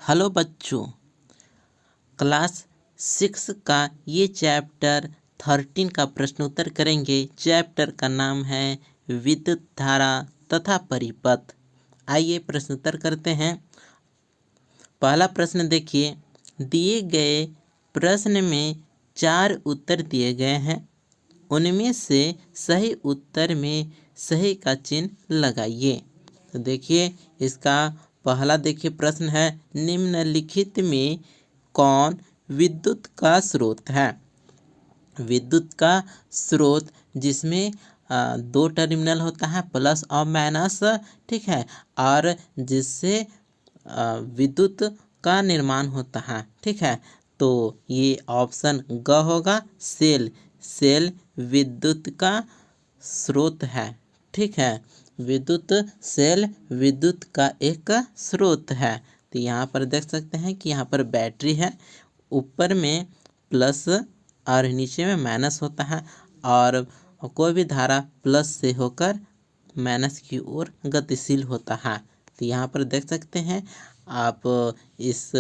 Hello बच्चों, class 6 का ये चैप्टर 13 का प्रश्न उत्तर करेंगे। चैप्टर का नाम है विद्युत धारा तथा परिपथ। आइए प्रश्न उत्तर करते हैं। पहला प्रश्न देखिए, दिए गए प्रश्न में 4 उत्तर दिए गए हैं। उनमें से सही उत्तर में सही का चिन्ह लगाइए। तो देखिए इसका पहला देखिए प्रश्न है, निम्नलिखित में कौन विद्युत का स्रोत है। विद्युत का स्रोत जिसमें 2 टर्मिनल होता है, प्लस और माइनस, ठीक है, और जिससे विद्युत का निर्माण होता है, ठीक है। तो ये ऑप्शन ग होगा, सेल विद्युत का स्रोत है, ठीक है। विद्युत सेल विद्युत का एक स्रोत है। तो यहाँ पर देख सकते हैं कि यहाँ पर बैटरी है, ऊपर में प्लस और नीचे में माइनस होता है, और कोई भी धारा प्लस से होकर माइनस की ओर गतिशील होता है। तो यहाँ पर देख सकते हैं आप इस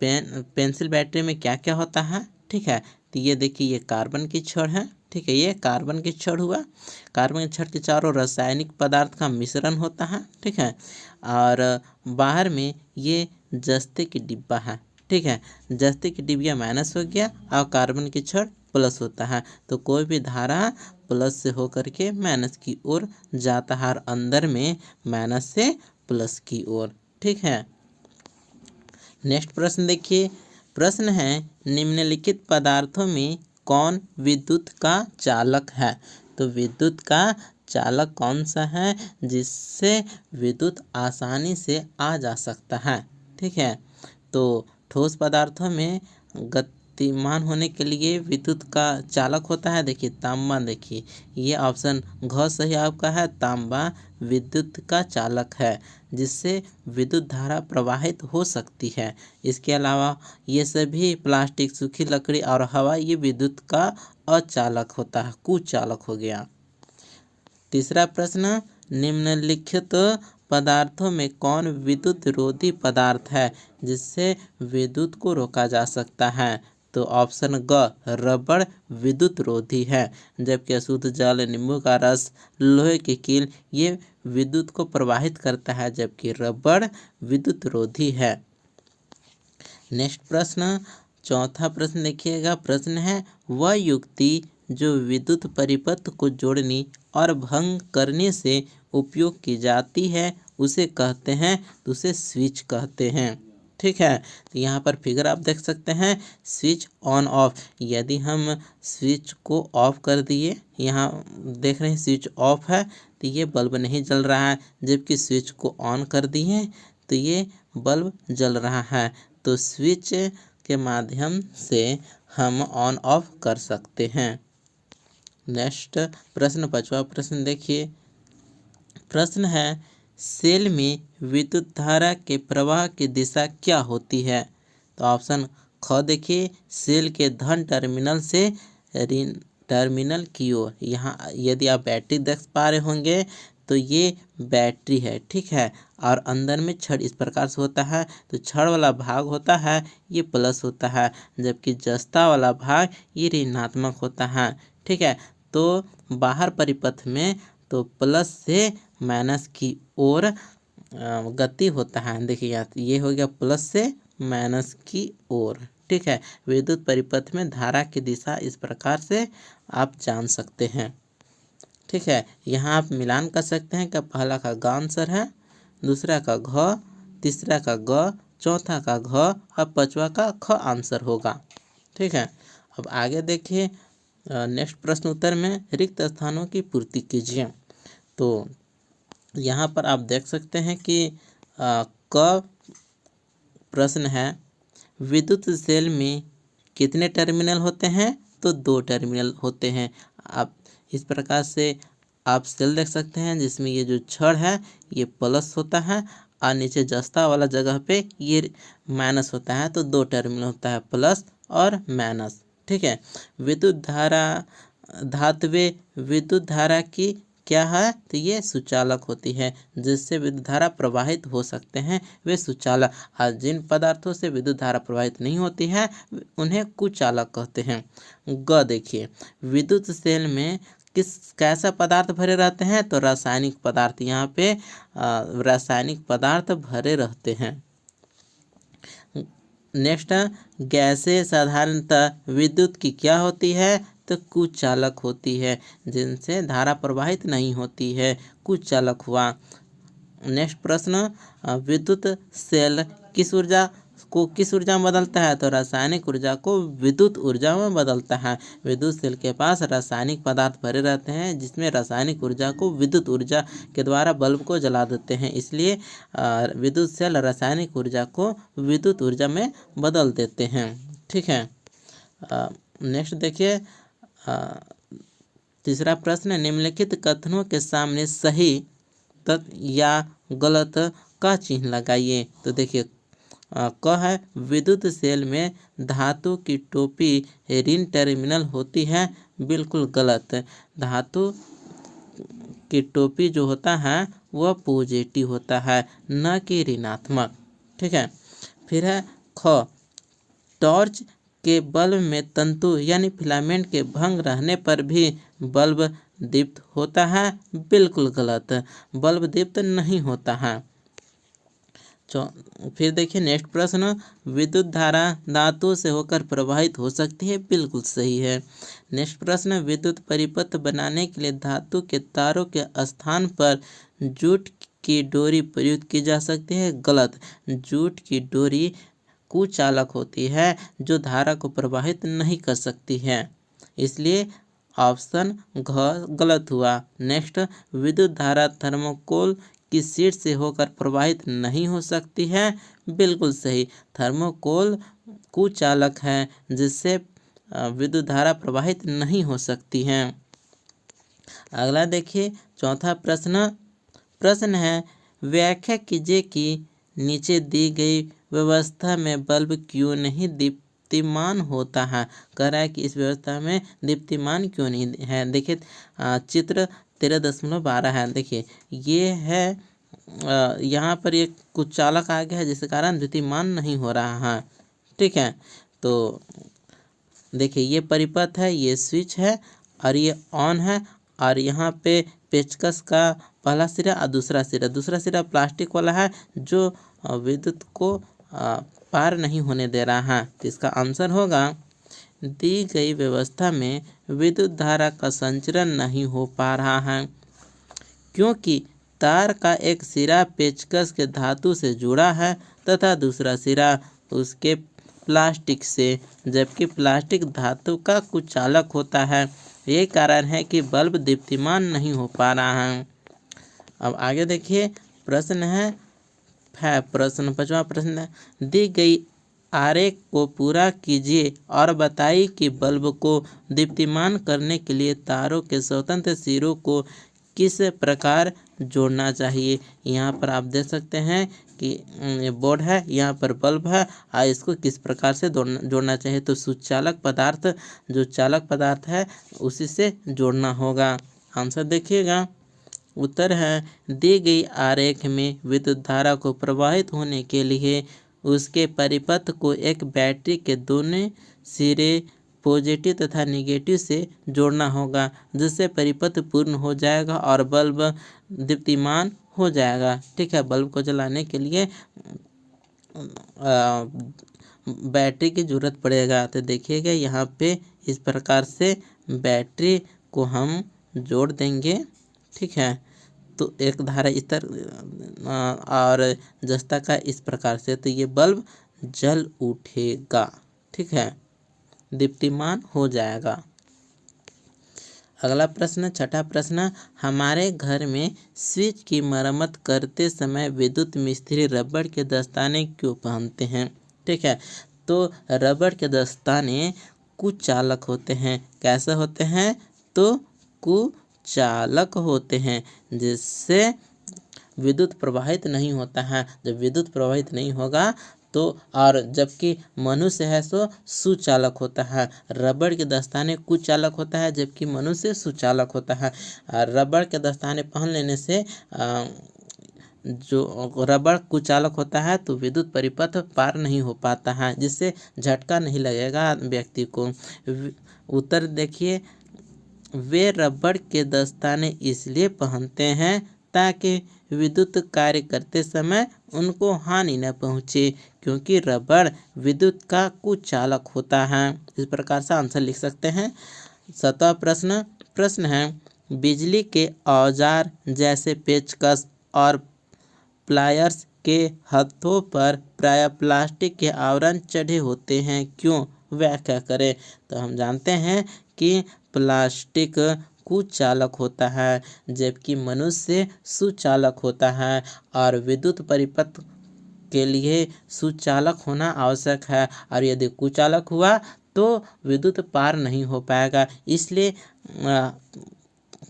पेंसिल बैटरी में क्या क्या होता है, ठीक है। तो ये देखिए, ये कार्बन की छड़ है, ठीक है, ये कार्बन की छड़ हुआ। कार्बन की छड़ के चारों रासायनिक पदार्थ का मिश्रण होता है, ठीक है, और बाहर में ये जस्ते की डिब्बा है, ठीक है। जस्ते की डिब्बा माइनस हो गया और कार्बन की छड़ प्लस होता है। तो कोई भी धारा प्लस से होकर के माइनस की ओर जाता है और अंदर में माइनस से प्लस की ओर, ठीक है। नेक्स्ट प्रश्न देखिए, प्रश्न है, निम्नलिखित पदार्थों में कौन विद्युत का चालक है। तो विद्युत का चालक कौन सा है जिससे विद्युत आसानी से आ जा सकता है, ठीक है। तो ठोस पदार्थों में गतिमान होने के लिए विद्युत का चालक होता है, देखिए तांबा। देखिए ये ऑप्शन घ सही आपका है, तांबा विद्युत का चालक है जिससे विद्युत धारा प्रवाहित हो सकती है। इसके अलावा ये सभी प्लास्टिक, सूखी लकड़ी और हवा ये विद्युत का अचालक होता है, कुचालक हो गया। तीसरा प्रश्न, निम्नलिखित पदार्थों में कौन विद्युत रोधी पदार्थ है जिससे विद्युत को रोका जा सकता है। तो ऑप्शन ग, रबड़ विद्युत रोधी है, जबकि अशुद्ध जल, नींबू का रस, लोहे की कील ये विद्युत को प्रवाहित करता है, जबकि रबड़ विद्युत रोधी है। नेक्स्ट प्रश्न, चौथा प्रश्न देखिएगा। प्रश्न है, वह युक्ति जो विद्युत परिपथ को जोड़ने और भंग करने से उपयोग की जाती है उसे कहते हैं, तो उसे स्विच कहते हैं, ठीक है। तो यहाँ पर फिगर आप देख सकते हैं, स्विच ऑन ऑफ। यदि हम स्विच को ऑफ कर दिए, यहाँ देख रहे हैं स्विच ऑफ है तो ये बल्ब नहीं जल रहा है, जबकि स्विच को ऑन कर दिए तो ये बल्ब जल रहा है। तो स्विच के माध्यम से हम ऑन ऑफ कर सकते हैं। नेक्स्ट प्रश्न, पांचवा प्रश्न देखिए। प्रश्न है, सेल में विद्युत धारा के प्रवाह की दिशा क्या होती है। तो ऑप्शन ख देखिए, सेल के धन टर्मिनल से ऋण टर्मिनल की ओर। यहाँ यदि आप बैटरी देख पा रहे होंगे तो ये बैटरी है, ठीक है, और अंदर में छड़ इस प्रकार से होता है। तो छड़ वाला भाग होता है ये प्लस होता है, जबकि जस्ता वाला भाग ये ऋणात्मक होता है, ठीक है। तो बाहर परिपथ में तो प्लस से माइनस की ओर गति होता है। देखिए यहाँ ये हो गया प्लस से माइनस की ओर, ठीक है। विद्युत परिपथ में धारा की दिशा इस प्रकार से आप जान सकते हैं, ठीक है। यहाँ आप मिलान कर सकते हैं कि पहला का ग आंसर है, दूसरा का घ, तीसरा का ग, चौथा का घ और पांचवा का ख आंसर होगा, ठीक है। अब आगे देखिए, नेक्स्ट प्रश्न उत्तर में रिक्त स्थानों की पूर्ति कीजिए। तो यहाँ पर आप देख सकते हैं कि क प्रश्न है, विद्युत सेल में कितने टर्मिनल होते हैं। तो 2 टर्मिनल होते हैं। आप इस प्रकार से आप सेल देख सकते हैं जिसमें ये जो छड़ है ये प्लस होता है और नीचे जस्ता वाला जगह पे ये माइनस होता है। तो 2 टर्मिनल होता है, प्लस और माइनस, ठीक है। विद्युत धारा, धात्विक विद्युत धारा की क्या है, तो ये सुचालक होती है, जिससे विद्युत धारा प्रवाहित हो सकते हैं वे सुचालक। और जिन पदार्थों से विद्युत धारा प्रवाहित नहीं होती है उन्हें कुचालक कहते हैं। ग देखिए, विद्युत सेल में कैसा पदार्थ भरे रहते हैं, तो रासायनिक पदार्थ। यहाँ पे रासायनिक पदार्थ भरे रहते हैं। नेक्स्ट, गैसें साधारणतः विद्युत की क्या होती है, तो कुचालक होती है, जिनसे धारा प्रवाहित नहीं होती है, कुचालक हुआ। नेक्स्ट प्रश्न, विद्युत सेल किस ऊर्जा में बदलता है, तो रासायनिक ऊर्जा को विद्युत ऊर्जा में बदलता है। विद्युत सेल के पास रासायनिक पदार्थ भरे रहते हैं, जिसमें रासायनिक ऊर्जा को विद्युत ऊर्जा के द्वारा बल्ब को जला देते हैं, इसलिए विद्युत सेल रासायनिक ऊर्जा को विद्युत ऊर्जा में बदल देते हैं। ठीक है। नेक्स्ट देखिए, तीसरा प्रश्न, निम्नलिखित कथनों के सामने सही तथ्य या गलत का चिन्ह लगाइए। तो देखिए, क है, विद्युत सेल में धातु की टोपी ऋण टर्मिनल होती है, बिल्कुल गलत। धातु की टोपी जो होता है वह पॉजिटिव होता है, न कि ऋणात्मक। ठीक है। फिर है ख, टॉर्च के बल्ब में तंतु यानी फिलामेंट के भंग रहने पर भी बल्ब दीप्त होता है, बिल्कुल गलत, बल्ब दीप्त नहीं होता है। फिर देखिए नेक्स्ट प्रश्न, विद्युत धारा धातु से होकर प्रवाहित हो सकती है, बिल्कुल सही है। नेक्स्ट प्रश्न, विद्युत परिपथ बनाने के लिए धातु के तारों के स्थान पर जूट की डोरी प्रयुक्त की जा सकती है, गलत, जूट की डोरी कुचालक होती है, जो धारा को प्रवाहित नहीं कर सकती है, इसलिए ऑप्शन घ गलत हुआ। नेक्स्ट, विद्युत धारा थर्मोकोल की शीट से होकर प्रवाहित नहीं हो सकती है, बिल्कुल सही, थर्मोकोल कुचालक है, जिससे विद्युत धारा प्रवाहित नहीं हो सकती है। अगला देखिए, चौथा प्रश्न है, व्याख्या कीजिए कि नीचे दी गई व्यवस्था में बल्ब क्यों नहीं दीप्तिमान होता है। कह रहा है कि इस व्यवस्था में दीप्तिमान क्यों नहीं है। देखिए, चित्र 13.12 है। देखिए, ये है, यहाँ पर एक कुचालक आ गया है, जिसके कारण दीप्तिमान नहीं हो रहा है। ठीक है। तो देखिए, ये परिपथ है, ये स्विच है, और ये ऑन है, और यहाँ पे पेचकस का पहला सिरा और दूसरा सिरा प्लास्टिक वाला है, जो विद्युत को पार नहीं होने दे रहा है। तो इसका आंसर होगा, दी गई व्यवस्था में विद्युत धारा का संचरण नहीं हो पा रहा है, क्योंकि तार का एक सिरा पेचकस के धातु से जुड़ा है तथा दूसरा सिरा उसके प्लास्टिक से, जबकि प्लास्टिक धातु का कुचालक होता है। यही कारण है कि बल्ब दीप्तिमान नहीं हो पा रहा है। अब आगे देखिए, प्रश्न है पांचवा प्रश्न है, दी गई आरेख को पूरा कीजिए और बताइए कि बल्ब को दीप्तिमान करने के लिए तारों के स्वतंत्र सिरों को किस प्रकार जोड़ना चाहिए। यहाँ पर आप देख सकते हैं कि बोर्ड है, यहाँ पर बल्ब है, और इसको किस प्रकार से जोड़ना चाहिए। तो सुचालक पदार्थ, जो चालक पदार्थ है, उसी से जोड़ना होगा। आंसर देखिएगा, उत्तर है, दी गई आरेख में विद्युत धारा को प्रवाहित होने के लिए उसके परिपथ को एक बैटरी के दोनों सिरे पॉजिटिव तथा निगेटिव से जोड़ना होगा, जिससे परिपथ पूर्ण हो जाएगा और बल्ब दीप्तिमान हो जाएगा। ठीक है। बल्ब को जलाने के लिए बैटरी की जरूरत पड़ेगा। तो देखिएगा, यहाँ पे इस प्रकार से बैटरी को हम जोड़ देंगे। ठीक है। तो एक धारा इस तरह और जस्ता का इस प्रकार से, तो ये बल्ब जल उठेगा। ठीक है, दीप्तिमान हो जाएगा। अगला प्रश्न, छठा प्रश्न, हमारे घर में स्विच की मरम्मत करते समय विद्युत मिस्त्री रबड़ के दस्ताने क्यों पहनते हैं। ठीक है। तो रबड़ के दस्ताने कुचालक होते हैं। कैसे होते हैं, तो कुचालक होते हैं, जिससे विद्युत प्रवाहित नहीं होता है। जब विद्युत प्रवाहित नहीं होगा तो और जबकि मनुष्य है सो सुचालक होता है। रबड़ के दस्ताने कुचालक होता है जबकि मनुष्य सुचालक होता है। रबड़ के दस्ताने पहन लेने से जो रबड़ कुचालक होता है तो विद्युत परिपथ पार नहीं हो पाता है, जिससे झटका नहीं लगेगा व्यक्ति को। उत्तर देखिए, वे रबड़ के दस्ताने इसलिए पहनते हैं ताकि विद्युत कार्य करते समय उनको हानि न पहुँचे, क्योंकि रबड़ विद्युत का कुचालक होता है। इस प्रकार से आंसर लिख सकते हैं। 7वां प्रश्न है, बिजली के औजार जैसे पेचकस और प्लायर्स के हथों पर प्रायः प्लास्टिक के आवरण चढ़े होते हैं, क्यों? व्याख्या करें। तो हम जानते हैं कि प्लास्टिक कुचालक होता है जबकि मनुष्य सुचालक होता है, और विद्युत परिपथ के लिए सुचालक होना आवश्यक है, और यदि कुचालक हुआ तो विद्युत पार नहीं हो पाएगा। इसलिए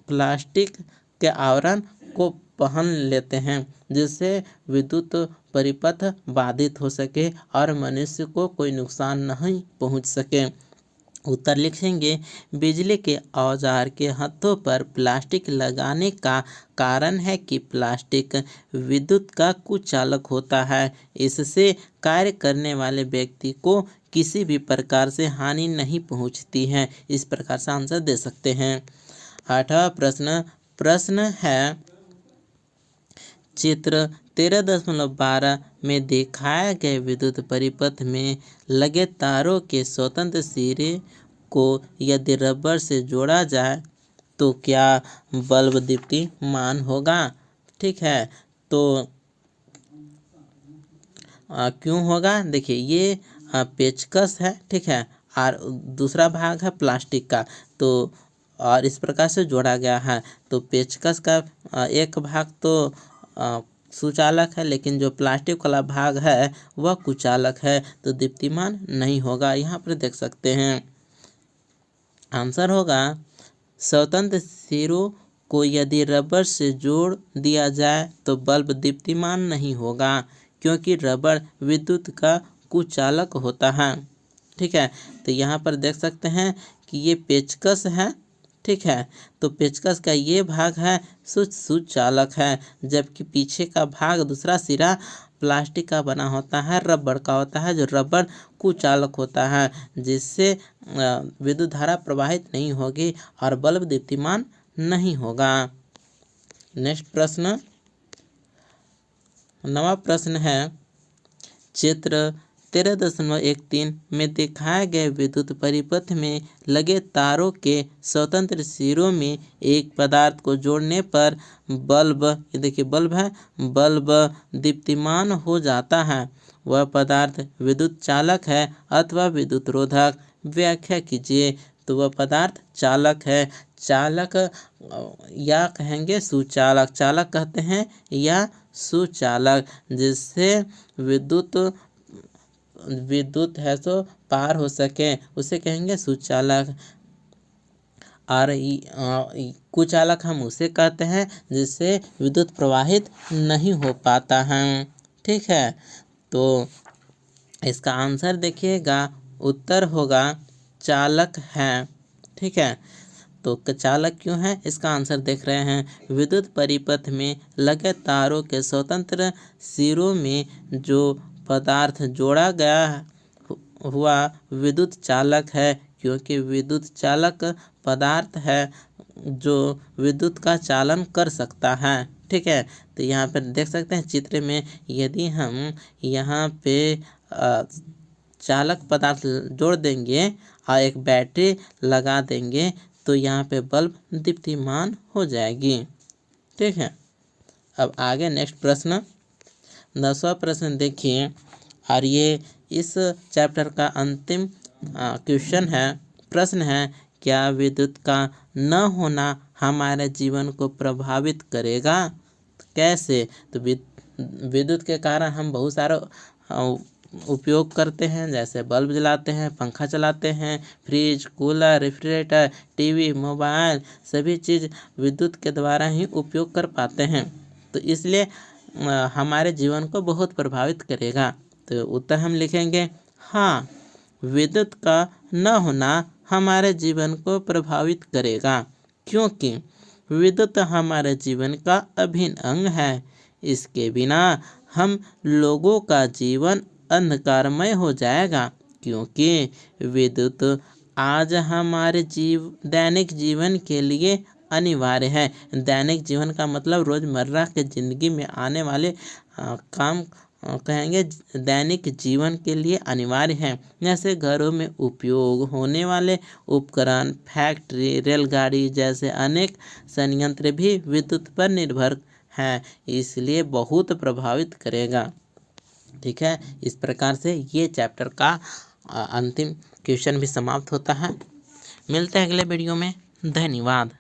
प्लास्टिक के आवरण को पहन लेते हैं जिससे विद्युत परिपथ बाधित हो सके और मनुष्य को कोई नुकसान नहीं पहुंच सके। उत्तर लिखेंगे, बिजली के औजार के हथों पर प्लास्टिक लगाने का कारण है कि प्लास्टिक विद्युत का कुचालक होता है। इससे कार्य करने वाले व्यक्ति को किसी भी प्रकार से हानि नहीं पहुंचती है। इस प्रकार से आंसर दे सकते हैं। 8वां प्रश्न है, चित्र 13.12 में दिखाए गए विद्युत परिपथ में लगे तारों के स्वतंत्र सिरे को यदि रबड़ से जोड़ा जाए तो क्या बल्ब दीप्तिमान होगा? ठीक है, तो क्यों होगा? देखिए, ये पेचकस है, ठीक है, और दूसरा भाग है प्लास्टिक का, तो और इस प्रकार से जोड़ा गया है। तो पेचकस का एक भाग तो सुचालक है, लेकिन जो प्लास्टिक वाला भाग है वह कुचालक है, तो दीप्तिमान नहीं होगा। यहाँ पर देख सकते हैं आंसर होगा, स्वतंत्र सिरों को यदि रबड़ से जोड़ दिया जाए तो बल्ब दीप्तिमान नहीं होगा, क्योंकि रबड़ विद्युत का कुचालक होता है। ठीक है, तो यहाँ पर देख सकते हैं कि ये पेचकस है, ठीक है, तो पेचकस का ये भाग है सुचालक है, जबकि पीछे का भाग दूसरा सिरा प्लास्टिक का बना होता है, रबड़ का होता है, जो रबड़ कुचालक होता है, जिससे विद्युत धारा प्रवाहित नहीं होगी और बल्ब दीप्तिमान नहीं होगा। नेक्स्ट प्रश्न, 9वां प्रश्न है, चित्र 13.13 में दिखाए गए विद्युत परिपथ में लगे तारों के स्वतंत्र सिरों में एक पदार्थ को जोड़ने पर बल्ब, ये देखिए बल्ब है, बल्ब दीप्तिमान हो जाता है। वह पदार्थ विद्युत चालक है अथवा विद्युत रोधक? व्याख्या कीजिए। तो वह पदार्थ चालक है। चालक या कहेंगे सुचालक, चालक कहते हैं या सुचालक, जिससे विद्युत है तो पार हो सके, उसे कहेंगे सुचालक। और कुचालक हम उसे कहते हैं जिससे विद्युत प्रवाहित नहीं हो पाता है। ठीक है, तो इसका आंसर देखिएगा, उत्तर होगा चालक है। ठीक है, तो चालक क्यों है, इसका आंसर देख रहे हैं। विद्युत परिपथ में लगे तारों के स्वतंत्र सिरों में जो पदार्थ जोड़ा गया हुआ विद्युत चालक है, क्योंकि विद्युत चालक पदार्थ है जो विद्युत का चालन कर सकता है। ठीक है, तो यहाँ पर देख सकते हैं चित्र में, यदि हम यहाँ पे चालक पदार्थ जोड़ देंगे और एक बैटरी लगा देंगे तो यहाँ पे बल्ब दीप्तिमान हो जाएगी। ठीक है, अब आगे नेक्स्ट प्रश्न, 10वां प्रश्न देखिए, और ये इस चैप्टर का अंतिम क्वेश्चन है, प्रश्न है, क्या विद्युत का न होना हमारे जीवन को प्रभावित करेगा? कैसे? तो विद्युत के कारण हम बहुत सारा उपयोग करते हैं, जैसे बल्ब जलाते हैं, पंखा चलाते हैं, fridge, cooler, refrigerator, TV, mobile, सभी चीज़ विद्युत के द्वारा ही उपयोग कर पाते हैं, तो इसलिए हमारे जीवन को बहुत प्रभावित करेगा। तो उत्तर हम लिखेंगे हाँ, विद्युत का न होना हमारे जीवन को प्रभावित करेगा, क्योंकि विद्युत हमारे जीवन का अभिन्न अंग है। इसके बिना हम लोगों का जीवन अंधकारमय हो जाएगा, क्योंकि विद्युत आज हमारे दैनिक जीवन के लिए अनिवार्य है। दैनिक जीवन का मतलब रोज़मर्रा के ज़िंदगी में आने वाले काम कहेंगे दैनिक जीवन के लिए अनिवार्य है। जैसे घरों में उपयोग होने वाले उपकरण, फैक्ट्री, रेलगाड़ी जैसे अनेक संयंत्र भी विद्युत पर निर्भर हैं, इसलिए बहुत प्रभावित करेगा। ठीक है, इस प्रकार से ये चैप्टर का अंतिम क्वेश्चन भी समाप्त होता है। मिलते हैं अगले वीडियो में। धन्यवाद।